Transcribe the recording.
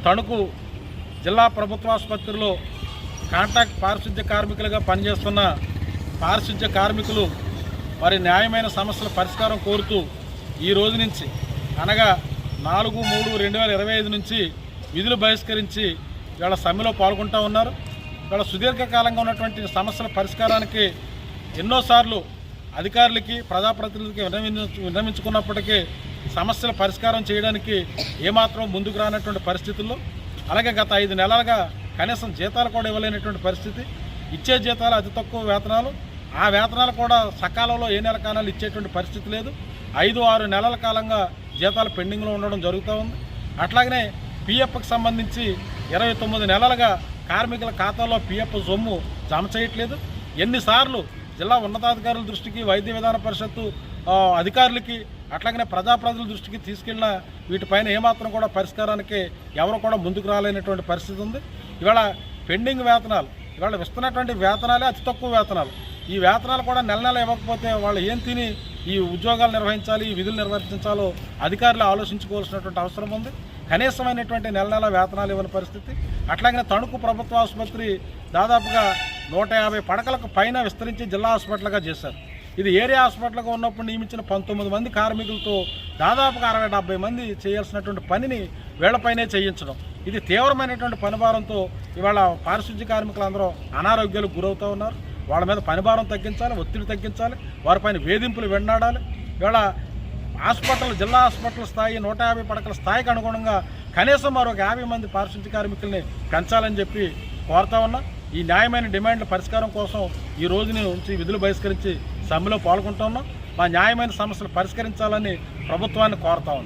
తణుకు జిల్లా ప్రభుత్వ ఆసుపత్రిలో కాంట్రాక్ట్ పారిశుద్ధ్య కార్మికులుగా పనిచేస్తున్న పారిశుద్ధ్య కార్మికులు వారి న్యాయమైన సమస్యల పరిష్కారం కోరుతూ ఈ రోజు నుంచి అనగా 4/3/2025 నుంచి విధులు బహిష్కరించి ఇవాళ సమ్మెలో పాల్గొంటూ ఉన్నారు. ఇవాళ సుదీర్ఘకాలంగా ఉన్నటువంటి సమస్యల పరిష్కారానికి ఎన్నోసార్లు అధికారులకి ప్రజాప్రతినిధులకి విన్నవించుకున్నప్పటికీ సమస్యల పరిష్కారం చేయడానికి ఏమాత్రం ముందుకు రానటువంటి పరిస్థితుల్లో, అలాగే గత 5 నెలలుగా కనీసం జీతాలు కూడా ఇవ్వలేనటువంటి పరిస్థితి, ఇచ్చే జీతాలు అతి తక్కువ వేతనాలు, ఆ వేతనాలు కూడా సకాలంలో ఏ నెల కాలాలు ఇచ్చేటువంటి పరిస్థితి లేదు. 5-6 నెలల కాలంగా జీతాలు పెండింగ్లో ఉండడం జరుగుతూ ఉంది. అట్లాగనే పిఎఫ్కి సంబంధించి 29 నెలలుగా కార్మికుల ఖాతాలో పిఎఫ్ సొమ్ము జమ చేయట్లేదు. ఎన్నిసార్లు జిల్లా ఉన్నతాధికారుల దృష్టికి, వైద్య విధాన పరిషత్తు అధికారులకి, అట్లాగనే ప్రజాప్రతినిధుల దృష్టికి తీసుకెళ్ళిన వీటిపైన ఏమాత్రం కూడా పరిష్కారానికి ఎవరు కూడా ముందుకు రాలేనటువంటి పరిస్థితి ఉంది. ఇవాళ పెండింగ్ వేతనాలు, ఇవాళ ఇస్తున్నటువంటి వేతనాలే అతి తక్కువ వేతనాలు. ఈ వేతనాలు కూడా నెల ఇవ్వకపోతే వాళ్ళు ఏం తిని ఈ ఉద్యోగాలు నిర్వహించాలి, ఈ విధులు నిర్వర్తించాలో అధికారులు ఆలోచించుకోవాల్సినటువంటి అవసరం ఉంది. కనీసమైనటువంటి నెల వేతనాలు ఇవ్వని పరిస్థితి. అట్లాగనే తణుకు ప్రభుత్వ ఆసుపత్రి దాదాపుగా 150 పడకలకు పైన విస్తరించి జిల్లా హాస్పిటల్గా చేశారు. ఇది ఏరియా హాస్పిటల్గా ఉన్నప్పుడు నియమించిన 19 మంది కార్మికులతో దాదాపుగా 60-70 మంది చేయాల్సినటువంటి పనిని వీళ్లపైనే చేయించడం, ఇది తీవ్రమైనటువంటి పనిభారంతో ఇవాళ పారిశుద్ధ్య కార్మికులందరూ అనారోగ్యాలకు గురవుతూ ఉన్నారు. వాళ్ళ మీద పనిభారం తగ్గించాలి, ఒత్తిడి తగ్గించాలి, వారిపైన వేధింపులు వెన్నాడాలి. ఇవాళ హాస్పిటల్, జిల్లా హాస్పిటల్ స్థాయి 150 పడకల స్థాయికి అనుగుణంగా కనీసం మరొక 50 మంది పారిశుద్ధ్య కార్మికుల్ని పెంచాలని చెప్పి కోరుతా ఉన్నా. ఈ న్యాయమైన డిమాండ్ల పరిష్కారం కోసం ఈ రోజు నుంచి విధులు బహిష్కరించి సమ్మెలో పాల్గొంటూ ఉన్నాం. మా న్యాయమైన సమస్యలు పరిష్కరించాలని ప్రభుత్వాన్ని కోరుతా ఉన్నాం.